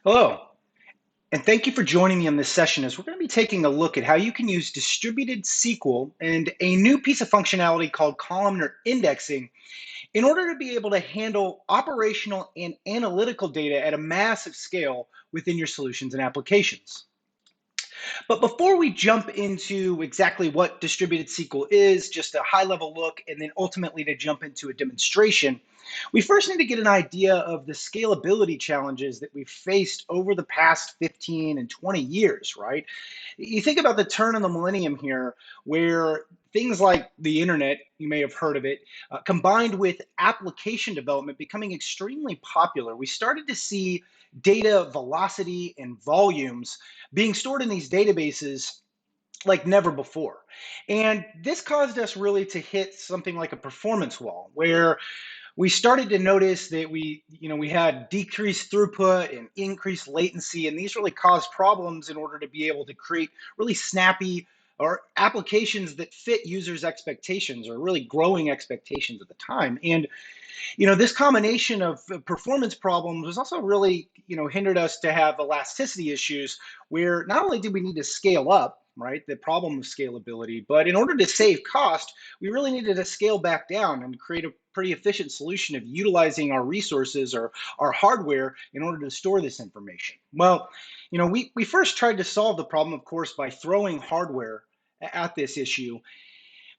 Hello, and thank you for joining me on this session as we're going to be taking a look at how you can use distributed SQL and a new piece of functionality called Columnar Indexing in order to be able to handle operational and analytical data at a massive scale within your solutions and applications. But before we jump into exactly what distributed SQL is, just a high-level look, and then ultimately to jump into a demonstration, we first need to get an idea of the scalability challenges that we've faced over the past 15 and 20 years, right? You think about the turn of the millennium here, where things like the internet, you may have heard of it, combined with application development becoming extremely popular, we started to see data velocity and volumes being stored in these databases like never before. And this caused us really to hit something like a performance wall where we started to notice that we had decreased throughput and increased latency, and these really caused problems in order to be able to create really snappy or applications that fit users' expectations or really growing expectations at the time. And this combination of performance problems was also really, hindered us to have elasticity issues where not only did we need to scale up, right, the problem of scalability, but in order to save cost, we really needed to scale back down and create a pretty efficient solution of utilizing our resources or our hardware in order to store this information. Well, we first tried to solve the problem, of course, by throwing hardware at this issue,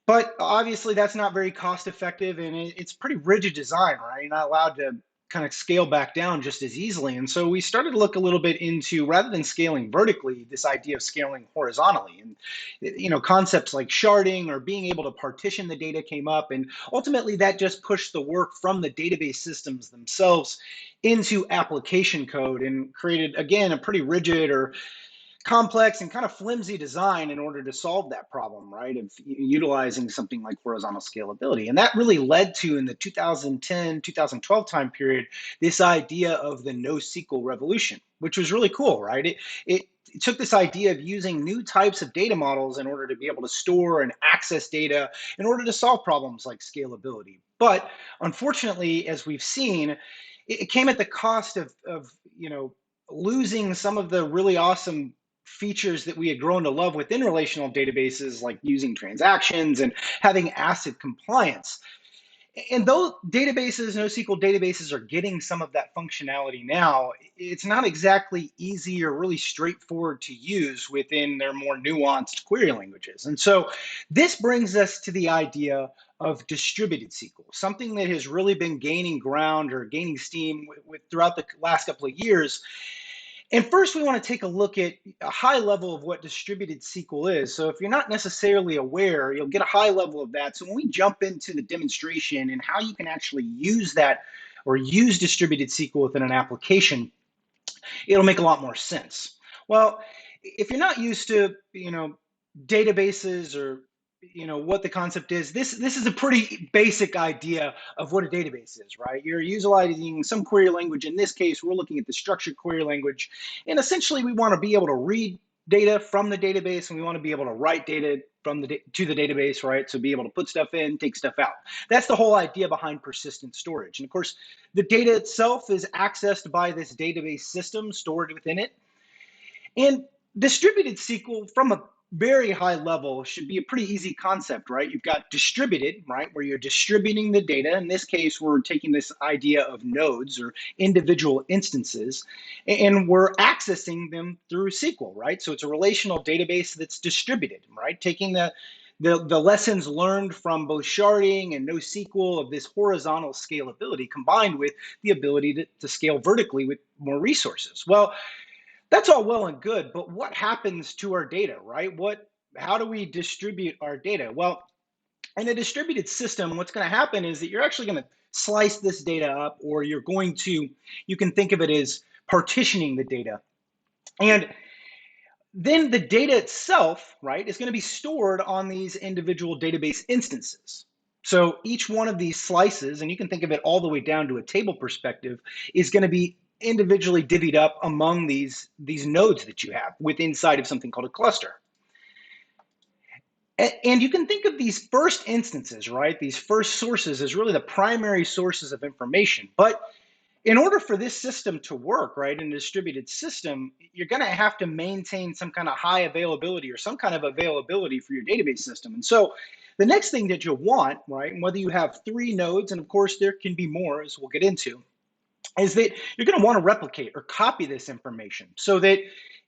but obviously, that's not very cost effective, and it's pretty rigid design, right? You're not allowed to kind of scale back down just as easily. And so we started to look a little bit into, rather than scaling vertically, this idea of scaling horizontally. And concepts like sharding or being able to partition the data came up, and ultimately that just pushed the work from the database systems themselves into application code and created, again, a pretty rigid or complex and kind of flimsy design in order to solve that problem, right? Of utilizing something like horizontal scalability. And that really led to, in the 2010, 2012 time period, this idea of the NoSQL revolution, which was really cool, right? It took this idea of using new types of data models in order to be able to store and access data in order to solve problems like scalability. But unfortunately, as we've seen, it came at the cost of losing some of the really awesome features that we had grown to love within relational databases, like using transactions and having ACID compliance. And though databases, NoSQL databases, are getting some of that functionality now, it's not exactly easy or really straightforward to use within their more nuanced query languages. And so this brings us to the idea of distributed SQL, something that has really been gaining ground or gaining steam throughout the last couple of years. And first, we want to take a look at a high level of what distributed SQL is. So if you're not necessarily aware, you'll get a high level of that. So when we jump into the demonstration and how you can actually use that or use distributed SQL within an application, it'll make a lot more sense. Well, if you're not used to, databases or what the concept is, this is a pretty basic idea of what a database is, right? You're utilizing some query language. In this case, we're looking at the structured query language, and essentially we want to be able to read data from the database, and we want to be able to write data from to the database, right? So be able to put stuff in, take stuff out. That's the whole idea behind persistent storage. And of course, the data itself is accessed by this database system stored within it. And distributed SQL, from a very high level, should be a pretty easy concept, right? You've got distributed, right, where you're distributing the data. In this case, we're taking this idea of nodes or individual instances, and we're accessing them through SQL, right? So it's a relational database that's distributed, right? Taking the lessons learned from both sharding and NoSQL of this horizontal scalability combined with the ability to scale vertically with more resources. Well, that's all well and good, but what happens to our data, right? How do we distribute our data? Well, in a distributed system, what's going to happen is that you're actually going to slice this data up, or you can think of it as partitioning the data. And then the data itself, right, is going to be stored on these individual database instances. So each one of these slices, and you can think of it all the way down to a table perspective, is going to be individually divvied up among these nodes that you have inside of something called a cluster. And you can think of these first instances, right, these first sources, as really the primary sources of information. But In order for this system to work, right, in a distributed system, you're going to have to maintain some kind of high availability or some kind of availability for your database system. And so the next thing that you'll want, right, and whether you have 3 nodes, and of course there can be more as we'll get into, is that you're going to want to replicate or copy this information so that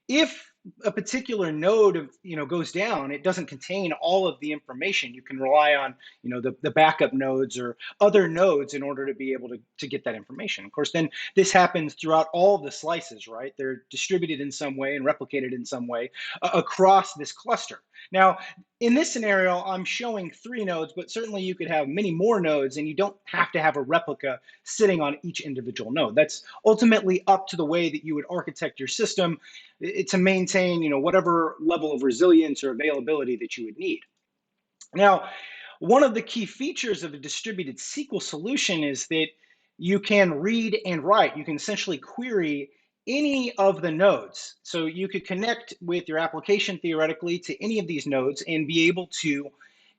if a particular node goes down, it doesn't contain all of the information. You can rely on the backup nodes or other nodes in order to be able to get that information. Of course, then this happens throughout all the slices, right? They're distributed in some way and replicated in some way across this cluster. Now, in this scenario, I'm showing 3 nodes, but certainly you could have many more nodes, and you don't have to have a replica sitting on each individual node. That's ultimately up to the way that you would architect your system to maintain, whatever level of resilience or availability that you would need. Now, one of the key features of a distributed SQL solution is that you can read and write. You can essentially query any of the nodes. So you could connect with your application theoretically to any of these nodes and be able to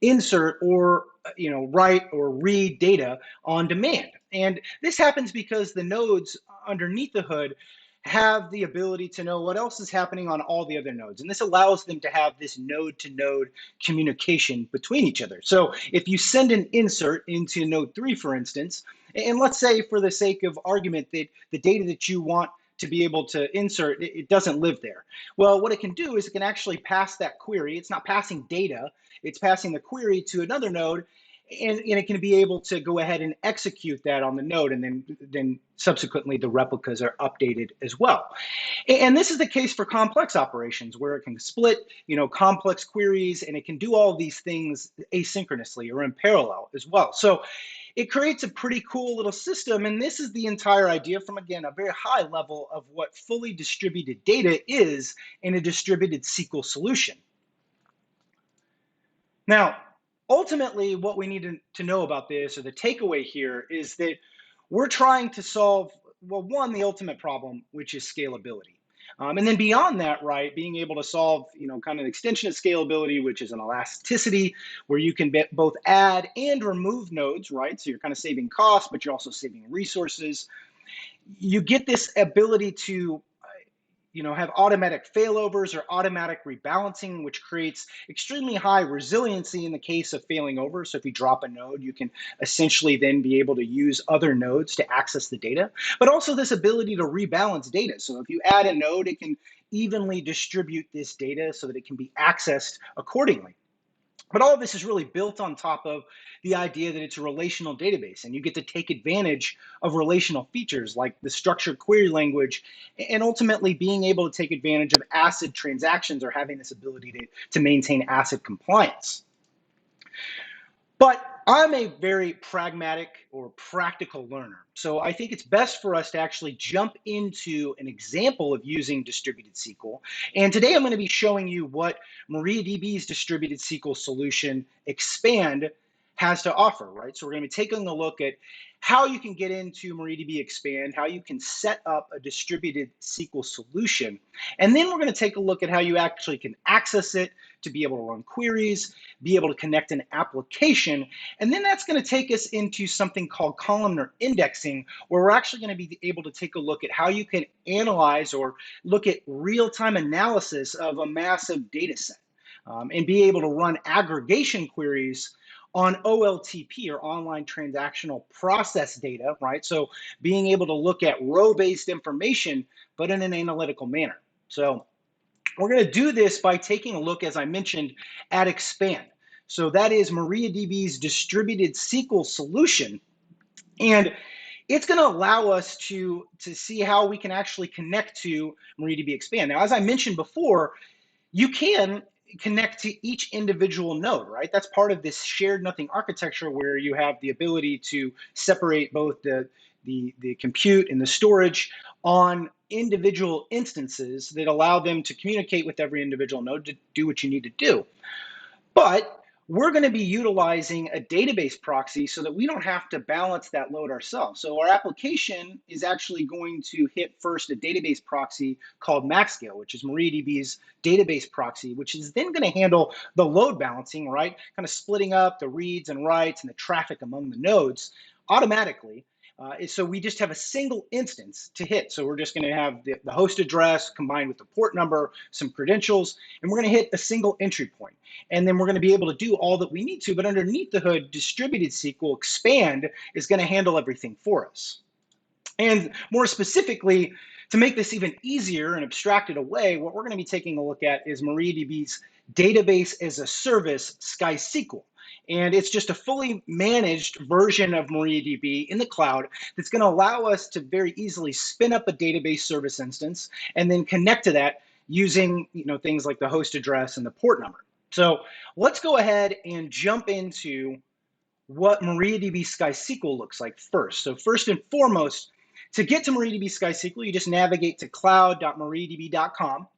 insert or write or read data on demand. And this happens because the nodes underneath the hood have the ability to know what else is happening on all the other nodes. And this allows them to have this node to node communication between each other. So if you send an insert into node 3, for instance, and let's say for the sake of argument that the data that you want to be able to insert, it doesn't live there. Well, what it can do is it can actually pass that query. It's not passing data, it's passing the query to another node, and it can be able to go ahead and execute that on the node, and then subsequently the replicas are updated as well. And this is the case for complex operations where it can split, complex queries, and it can do all of these things asynchronously or in parallel as well. So it creates a pretty cool little system. And this is the entire idea from, again, a very high level of what fully distributed data is in a distributed SQL solution. Now, ultimately, what we need to know about this, or the takeaway here, is that we're trying to solve, well, one, the ultimate problem, which is scalability. And then beyond that, right, being able to solve, kind of an extension of scalability, which is an elasticity, where you can both add and remove nodes, right? So you're kind of saving costs, but you're also saving resources. You get this ability to have automatic failovers or automatic rebalancing, which creates extremely high resiliency in the case of failing over. So if you drop a node, you can essentially then be able to use other nodes to access the data, but also this ability to rebalance data. So if you add a node, it can evenly distribute this data so that it can be accessed accordingly. But all of this is really built on top of the idea that it's a relational database, and you get to take advantage of relational features like the structured query language, and ultimately being able to take advantage of ACID transactions or having this ability to maintain ACID compliance. But I'm a very pragmatic or practical learner. So I think it's best for us to actually jump into an example of using distributed SQL. And today I'm going to be showing you what MariaDB's distributed SQL solution, Xpand, has to offer, right? So we're going to be taking a look at how you can get into MariaDB Xpand, how you can set up a distributed SQL solution. And then we're going to take a look at how you actually can access it to be able to run queries, be able to connect an application. And then that's going to take us into something called columnar indexing, where we're actually going to be able to take a look at how you can analyze or look at real-time analysis of a massive data set and be able to run aggregation queries on OLTP or online transactional process data, right? So being able to look at row-based information, but in an analytical manner. So we're going to do this by taking a look, as I mentioned, at Xpand. So that is MariaDB's distributed SQL solution. And it's going to allow us to see how we can actually connect to MariaDB Xpand. Now, as I mentioned before, you can connect to each individual node, right? That's part of this shared nothing architecture where you have the ability to separate both the compute and the storage on individual instances that allow them to communicate with every individual node to do what you need to do. But we're going to be utilizing a database proxy so that we don't have to balance that load ourselves. So our application is actually going to hit first a database proxy called MaxScale, which is MariaDB's database proxy, which is then going to handle the load balancing, right? Kind of splitting up the reads and writes and the traffic among the nodes automatically. So we just have a single instance to hit. So we're just going to have the host address combined with the port number, some credentials, and we're going to hit a single entry point. And then we're going to be able to do all that we need to. But underneath the hood, Distributed SQL Xpand is going to handle everything for us. And more specifically, to make this even easier and abstract it away, what we're going to be taking a look at is MariaDB's Database as a Service SkySQL. And it's just a fully managed version of MariaDB in the cloud that's going to allow us to very easily spin up a database service instance and then connect to that using things like the host address and the port number. So let's go ahead and jump into what MariaDB SkySQL looks like first. So first and foremost, to get to MariaDB SkySQL, you just navigate to cloud.mariadb.com.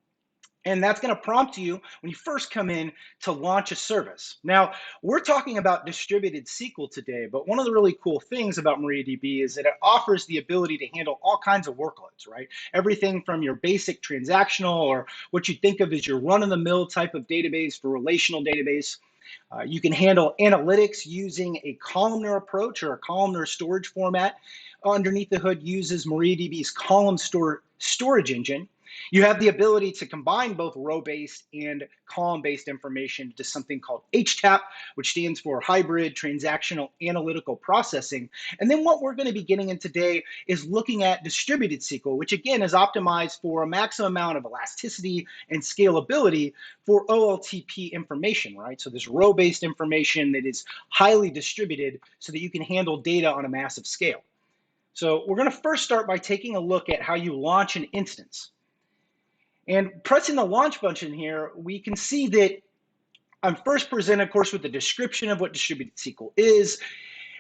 And that's going to prompt you when you first come in to launch a service. Now, we're talking about distributed SQL today, but one of the really cool things about MariaDB is that it offers the ability to handle all kinds of workloads, right? Everything from your basic transactional or what you think of as your run-of-the-mill type of database for relational database. You can handle analytics using a columnar approach or a columnar storage format. Underneath the hood uses MariaDB's column storage engine. You have the ability to combine both row-based and column-based information to something called HTAP, which stands for Hybrid Transactional Analytical Processing. And then what we're going to be getting in today is looking at distributed SQL, which again is optimized for a maximum amount of elasticity and scalability for OLTP information, right? So this row-based information that is highly distributed so that you can handle data on a massive scale. So we're going to first start by taking a look at how you launch an instance. And pressing the launch button here, we can see that I'm first presented, of course, with the description of what distributed SQL is.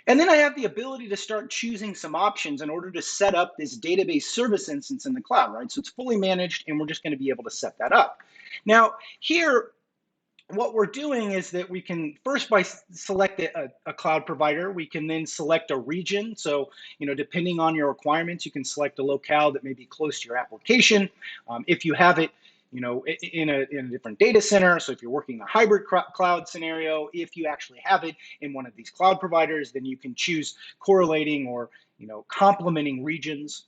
And then I have the ability to start choosing some options in order to set up this database service instance in the cloud, right? So it's fully managed, and we're just going to be able to set that up. Now, here, what we're doing is that we can first by select a cloud provider, we can then select a region. So, depending on your requirements, you can select a locale that may be close to your application. If you have it, in a different data center. So if you're working in a hybrid cloud scenario, if you actually have it in one of these cloud providers, then you can choose correlating or, complementing regions.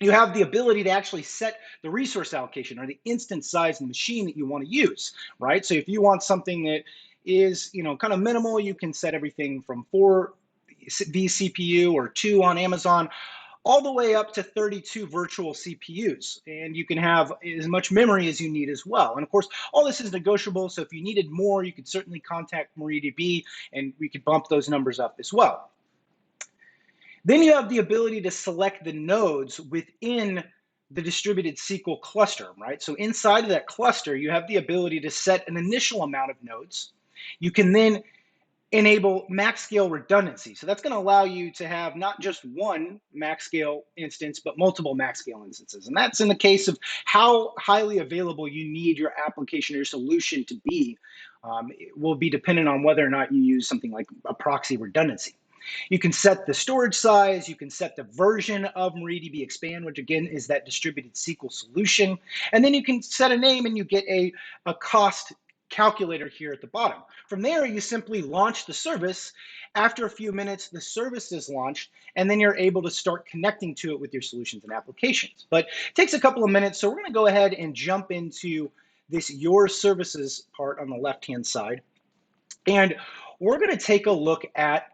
You have the ability to actually set the resource allocation or the instance size of the machine that you want to use, right? So if you want something that is, kind of minimal, you can set everything from 4 vCPU or 2 on Amazon, all the way up to 32 virtual CPUs. And you can have as much memory as you need as well. And of course, all this is negotiable. So if you needed more, you could certainly contact MariaDB and we could bump those numbers up as well. Then you have the ability to select the nodes within the distributed SQL cluster, right? So inside of that cluster, you have the ability to set an initial amount of nodes. You can then enable max scale redundancy. So that's going to allow you to have not just one max scale instance, but multiple max scale instances. And that's in the case of how highly available you need your application or your solution to be. It will be dependent on whether or not you use something like a proxy redundancy. You can set the storage size, you can set the version of MariaDB Xpand, which again is that distributed SQL solution. And then you can set a name and you get a cost calculator here at the bottom. From there, you simply launch the service. After a few minutes, the service is launched, and then you're able to start connecting to it with your solutions and applications. But it takes a couple of minutes, so we're going to go ahead and jump into this Your Services part on the left-hand side. And we're going to take a look at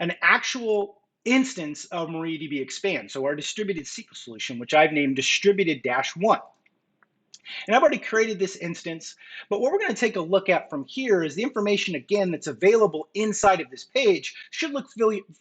an actual instance of MariaDB Xpand, so our distributed SQL solution, which I've named Distributed-1. And I've already created this instance, but what we're going to take a look at from here is the information, again, that's available inside of this page should look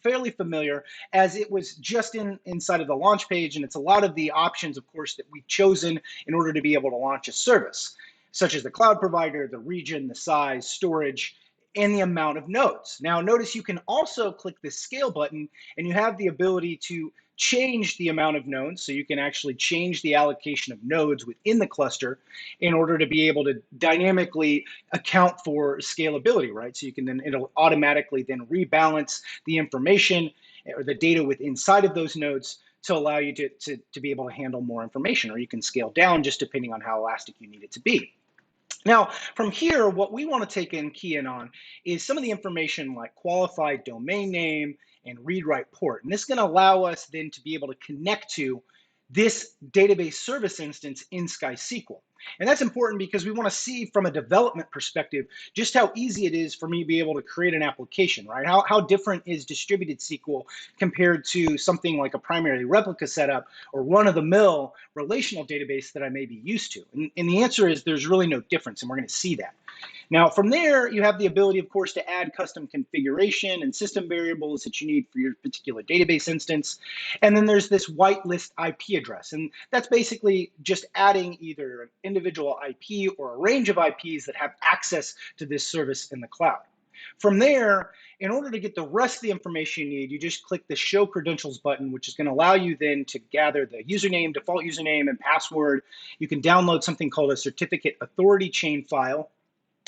fairly familiar as it was just inside of the launch page, and it's a lot of the options, of course, that we've chosen in order to be able to launch a service, such as the cloud provider, the region, the size, storage, and the amount of nodes. Now, notice you can also click the scale button, and you have the ability to change the amount of nodes. So you can actually change the allocation of nodes within the cluster in order to be able to dynamically account for scalability, right? So you can then, it'll automatically then rebalance the information or the data within inside of those nodes to allow you to be able to handle more information, or you can scale down just depending on how elastic you need it to be. Now, from here, what we want to take in key in on is some of the information like qualified domain name and read write port. And this is going to allow us then to be able to connect to this database service instance in SkySQL. And that's important because we want to see from a development perspective just how easy it is for me to be able to create an application, right? How different is distributed SQL compared to something like a primary replica setup or run-of-the-mill relational database that I may be used to? And the answer is there's really no difference, and we're going to see that. Now, from there, you have the ability, of course, to add custom configuration and system variables that you need for your particular database instance. And then there's this whitelist IP address. And that's basically just adding either an individual IP or a range of IPs that have access to this service in the cloud. From there, in order to get the rest of the information you need, you just click the Show Credentials button, which is going to allow you then to gather the username, default username, and password. You can download something called a certificate authority chain file.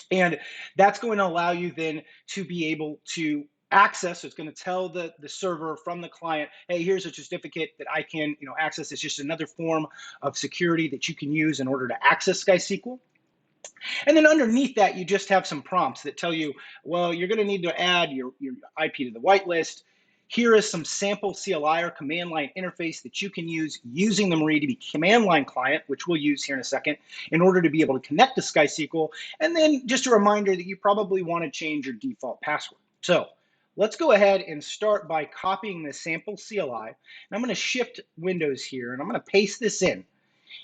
And that's going to allow you then to be able to access. So it's going to tell the server from the client, hey, here's a certificate that I can access. It's just another form of security that you can use in order to access SkySQL. And then underneath that, you just have some prompts that tell you, well, you're going to need to add your IP to the whitelist. Here is some sample CLI or command line interface that you can use using the MariaDB command line client, which we'll use here in a second, in order to be able to connect to SkySQL. And then just a reminder that you probably want to change your default password. So let's go ahead and start by copying the sample CLI. And I'm going to shift Windows here, and I'm going to paste this in.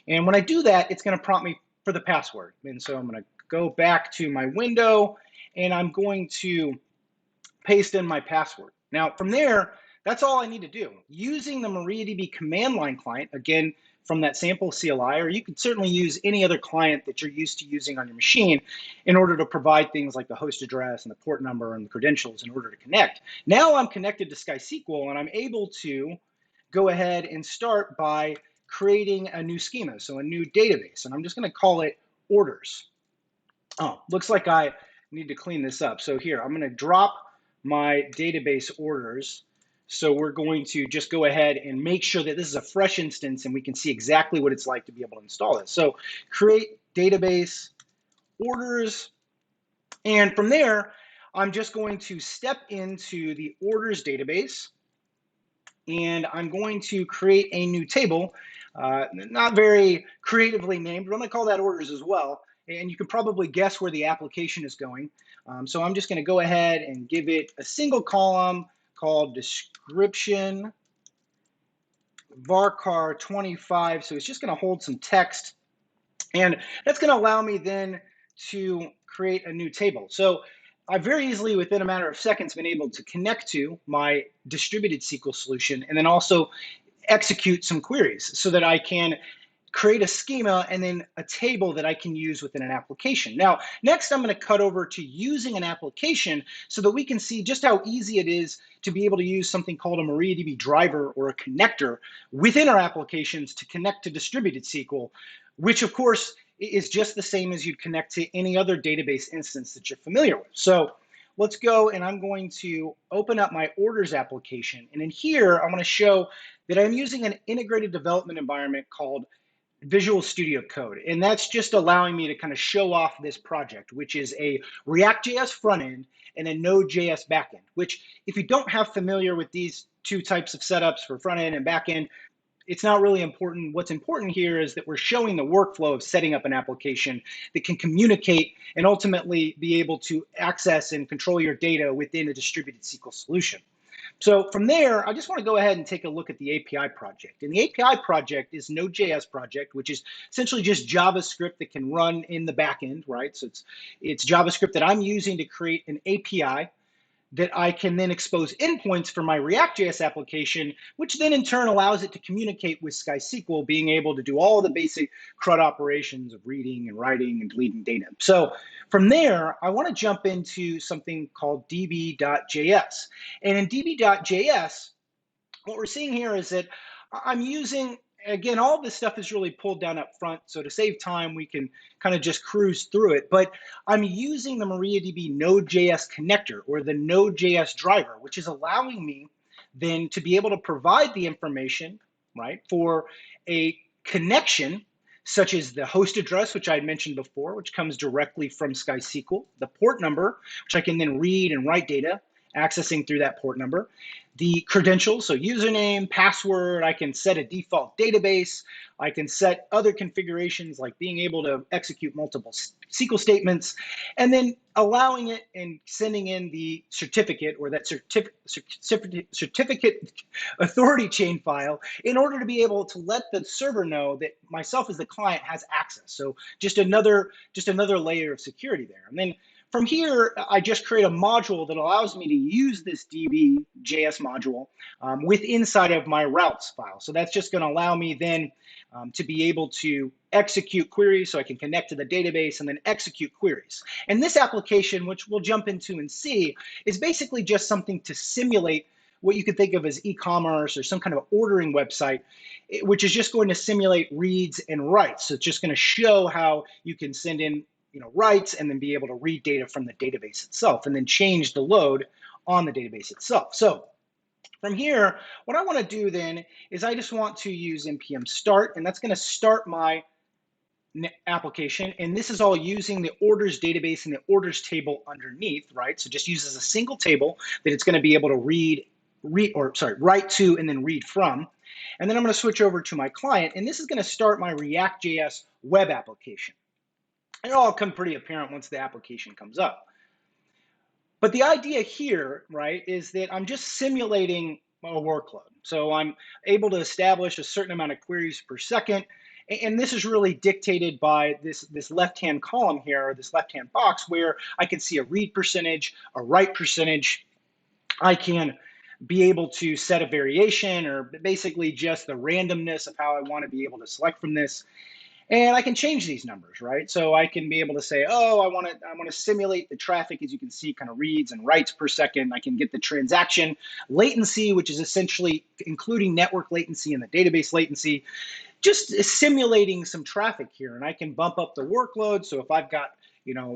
And when I do that, it's going to prompt me for the password. And so I'm going to go back to my window, and I'm going to paste in my password. Now, from there, that's all I need to do. Using the MariaDB command line client, again, from that sample CLI, or you could certainly use any other client that you're used to using on your machine in order to provide things like the host address and the port number and the credentials in order to connect. Now I'm connected to SkySQL, and I'm able to go ahead and start by creating a new schema, so a new database, and I'm just going to call it orders. Oh, looks like I need to clean this up. So here, I'm going to drop my database orders. So we're going to just go ahead and make sure that this is a fresh instance and we can see exactly what it's like to be able to install it. So create database orders. And from there, I'm just going to step into the orders database, and I'm going to create a new table, not very creatively named, but I'm going to call that orders as well. And you can probably guess where the application is going. So I'm just going to go ahead and give it a single column called description varchar 25. So it's just going to hold some text. And that's going to allow me then to create a new table. So I've very easily, within a matter of seconds, been able to connect to my distributed SQL solution and then also execute some queries so that I can create a schema and then a table that I can use within an application. Now, next I'm going to cut over to using an application so that we can see just how easy it is to be able to use something called a MariaDB driver or a connector within our applications to connect to distributed SQL, which of course is just the same as you'd connect to any other database instance that you're familiar with. So let's go, and I'm going to open up my orders application. And in here, I'm going to show that I'm using an integrated development environment called Visual Studio Code. And that's just allowing me to kind of show off this project, which is a React.js front end and a Node.js backend, which if you don't have familiar with these two types of setups for front end and back end, it's not really important. What's important here is that we're showing the workflow of setting up an application that can communicate and ultimately be able to access and control your data within a distributed SQL solution. So from there, I just want to go ahead and take a look at the API project. And the API project is Node.js project, which is essentially just JavaScript that can run in the backend, right? So it's JavaScript that I'm using to create an API that I can then expose endpoints for my React.js application, which then in turn allows it to communicate with SkySQL, being able to do all the basic CRUD operations of reading and writing and deleting data. So from there, I want to jump into something called db.js. And in db.js, what we're seeing here is that I'm using, again, all this stuff is really pulled down up front. So to save time, we can kind of just cruise through it. But I'm using the MariaDB Node.js connector or the Node.js driver, which is allowing me then to be able to provide the information, right, for a connection such as the host address, which I had mentioned before, which comes directly from SkySQL, the port number, which I can then read and write data, accessing through that port number. The credentials, so username, password, I can set a default database. I can set other configurations like being able to execute multiple SQL statements, and then allowing it and sending in the certificate or that certificate authority chain file in order to be able to let the server know that myself as the client has access. So just another layer of security there. And then from here, I just create a module that allows me to use this DB.js module inside of my routes file. So that's just going to allow me then to be able to execute queries, so I can connect to the database and then execute queries. And this application, which we'll jump into and see, is basically just something to simulate what you could think of as e-commerce or some kind of ordering website, which is just going to simulate reads and writes. So it's just going to show how you can send in writes and then be able to read data from the database itself and then change the load on the database itself. So from here, what I want to do then is I just want to use npm start, and that's going to start my application. And this is all using the orders database and the orders table underneath, right? So just uses a single table that it's going to be able to write to and then read from. And then I'm going to switch over to my client, and this is going to start my React.js web application. It'll all come pretty apparent once the application comes up. But the idea here, right, is that I'm just simulating a workload. So I'm able to establish a certain amount of queries per second. And this is really dictated by this left-hand column here, or this left-hand box, where I can see a read percentage, a write percentage. I can be able to set a variation, or basically just the randomness of how I want to be able to select from this. And I can change these numbers, right? So I can be able to say, oh, I want to simulate the traffic, as you can see, kind of reads and writes per second. I can get the transaction latency, which is essentially including network latency and the database latency, just simulating some traffic here. And I can bump up the workload. So if I've got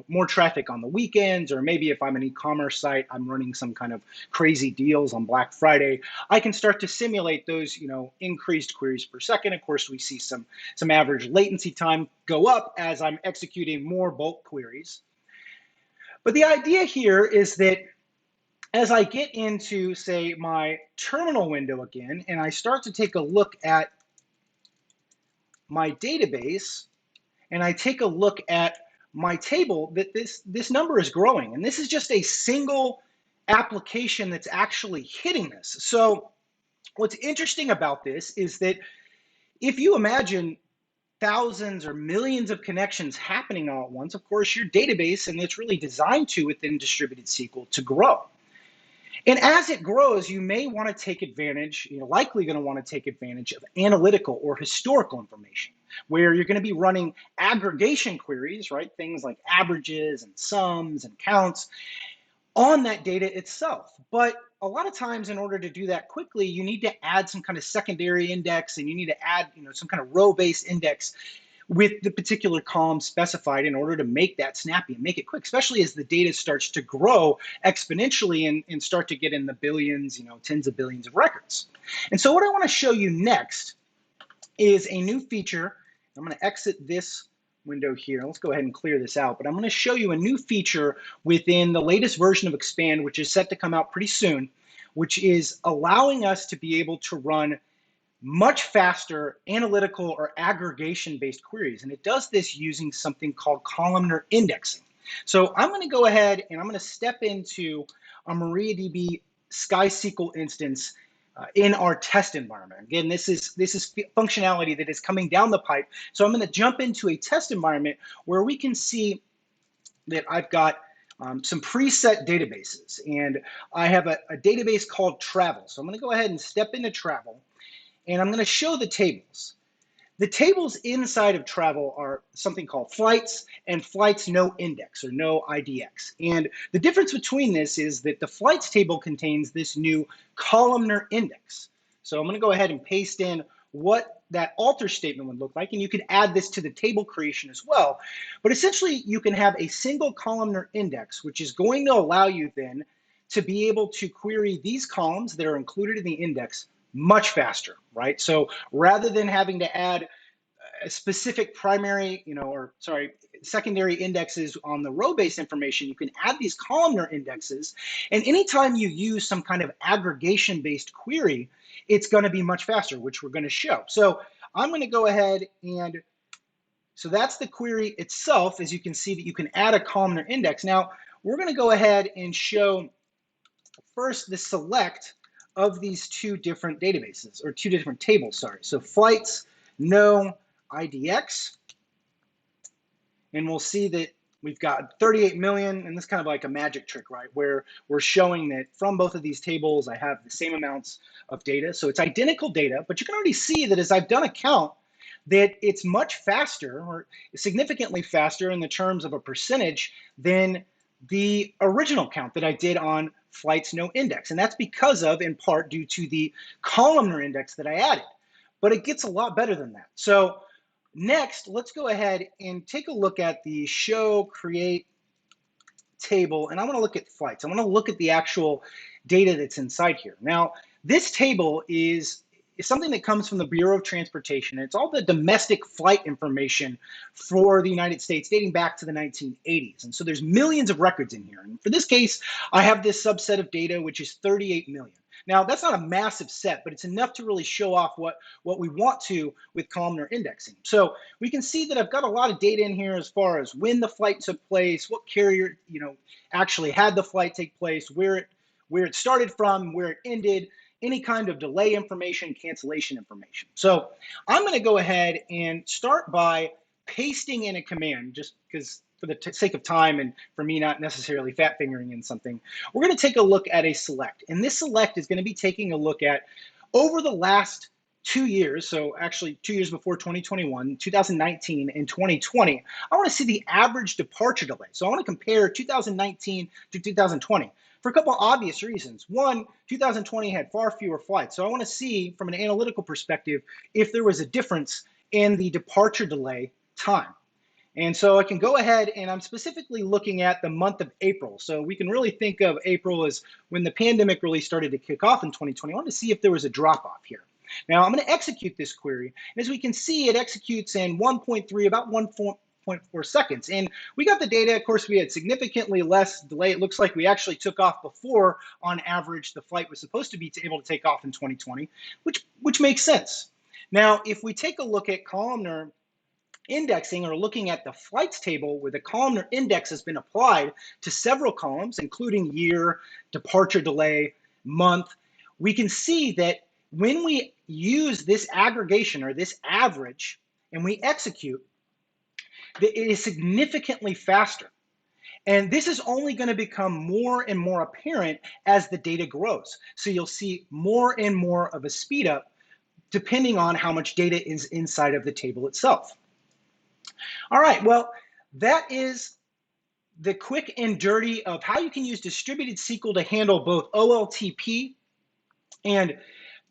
more traffic on the weekends, or maybe if I'm an e-commerce site, I'm running some kind of crazy deals on Black Friday, I can start to simulate those, increased queries per second. Of course, we see some average latency time go up as I'm executing more bulk queries. But the idea here is that as I get into, say, my terminal window again, and I start to take a look at my database, and I take a look at my table, that this number is growing. And this is just a single application that's actually hitting this. So what's interesting about this is that if you imagine thousands or millions of connections happening all at once, of course, your database, and it's really designed to within Distributed SQL to grow. And as it grows, you may want to take advantage, you're likely going to want to take advantage of analytical or historical information, where you're going to be running aggregation queries, right? Things like averages and sums and counts on that data itself. But a lot of times, in order to do that quickly, you need to add some kind of secondary index, and you need to add, some kind of row-based index with the particular column specified in order to make that snappy and make it quick, especially as the data starts to grow exponentially and start to get in the billions, tens of billions of records. And so what I want to show you next is a new feature. I'm going to exit this window here. Let's go ahead and clear this out. But I'm going to show you a new feature within the latest version of Xpand, which is set to come out pretty soon, which is allowing us to be able to run much faster analytical or aggregation-based queries. And it does this using something called columnar indexing. So I'm going to go ahead and I'm going to step into a MariaDB SkySQL instance in our test environment. Again, this is functionality that is coming down the pipe. So I'm going to jump into a test environment where we can see that I've got some preset databases. And I have a database called travel. So I'm going to go ahead and step into travel. And I'm going to show the tables. The tables inside of travel are something called flights, and flights no index or no IDX. And the difference between this is that the flights table contains this new columnar index. So I'm going to go ahead and paste in what that alter statement would look like, and you could add this to the table creation as well. But essentially, you can have a single columnar index, which is going to allow you then to be able to query these columns that are included in the index much faster, right? So rather than having to add a specific primary, secondary indexes on the row-based information, you can add these columnar indexes. And anytime you use some kind of aggregation-based query, it's going to be much faster, which we're going to show. So I'm going to go ahead and, so that's the query itself. As you can see that you can add a columnar index. Now, we're going to go ahead and show first the select of these two different databases, or two different tables, sorry. So flights, no IDX, and we'll see that we've got 38 million, and this is kind of like a magic trick, right? Where we're showing that from both of these tables, I have the same amounts of data. So it's identical data, but you can already see that as I've done a count, that it's much faster, or significantly faster in the terms of a percentage than the original count that I did on flights no index. And that's because of, in part, due to the columnar index that I added. But it gets a lot better than that. So next, let's go ahead and take a look at the show create table, and I want to look at flights. I want to look at the actual data that's inside here. Now, this table is something that comes from the Bureau of Transportation. It's all the domestic flight information for the United States dating back to the 1980s. And so there's millions of records in here. And for this case, I have this subset of data, which is 38 million. Now, that's not a massive set, but it's enough to really show off what we want to with columnar indexing. So we can see that I've got a lot of data in here as far as when the flight took place, what carrier actually had the flight take place, where it started from, where it ended, any kind of delay information, cancellation information. So I'm going to go ahead and start by pasting in a command, just because for the sake of time and for me not necessarily fat fingering in something. We're going to take a look at a select, and this select is going to be taking a look at over the last 2 years, so actually 2 years before 2021, 2019 and 2020, I want to see the average departure delay. So I want to compare 2019 to 2020 for a couple of obvious reasons. One, 2020 had far fewer flights. So I want to see from an analytical perspective if there was a difference in the departure delay time. And so I can go ahead, and I'm specifically looking at the month of April. So we can really think of April as when the pandemic really started to kick off in 2020. I want to see if there was a drop off here. Now I'm going to execute this query. And as we can see, it executes in 1.3, about 1.4 seconds. And we got the data. Of course, we had significantly less delay. It looks like we actually took off before, on average, the flight was supposed to be able to take off in 2020, which makes sense. Now, if we take a look at columnar indexing, or looking at the flights table where the columnar index has been applied to several columns, including year, departure delay, month, we can see that when we use this aggregation or this average and we execute, that it is significantly faster. And this is only going to become more and more apparent as the data grows. So you'll see more and more of a speed up depending on how much data is inside of the table itself. All right, well, that is the quick and dirty of how you can use distributed SQL to handle both OLTP and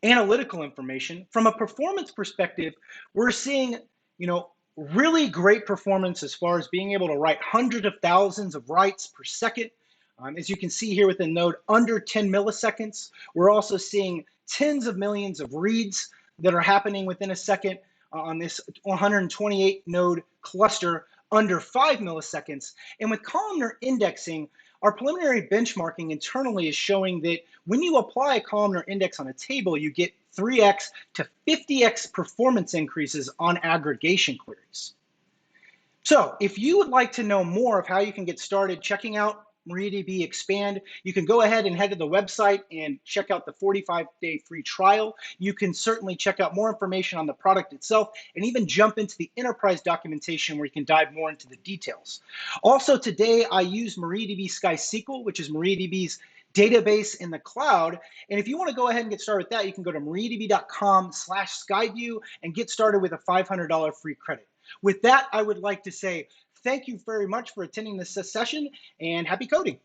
analytical information. From a performance perspective, we're seeing, really great performance as far as being able to write hundreds of thousands of writes per second. As you can see here within Node, under 10 milliseconds. We're also seeing tens of millions of reads that are happening within a second on this 128 node cluster under 5 milliseconds. And with columnar indexing, our preliminary benchmarking internally is showing that when you apply a columnar index on a table, you get 3x to 50x performance increases on aggregation queries. So if you would like to know more of how you can get started checking out MariaDB Xpand, you can go ahead and head to the website and check out the 45-day free trial. You can certainly check out more information on the product itself and even jump into the enterprise documentation where you can dive more into the details. Also today, I use MariaDB SkySQL, which is MariaDB's database in the cloud. And if you want to go ahead and get started with that, you can go to mariadb.com/skyview and get started with a $500 free credit. With that, I would like to say thank you very much for attending this session, and happy coding.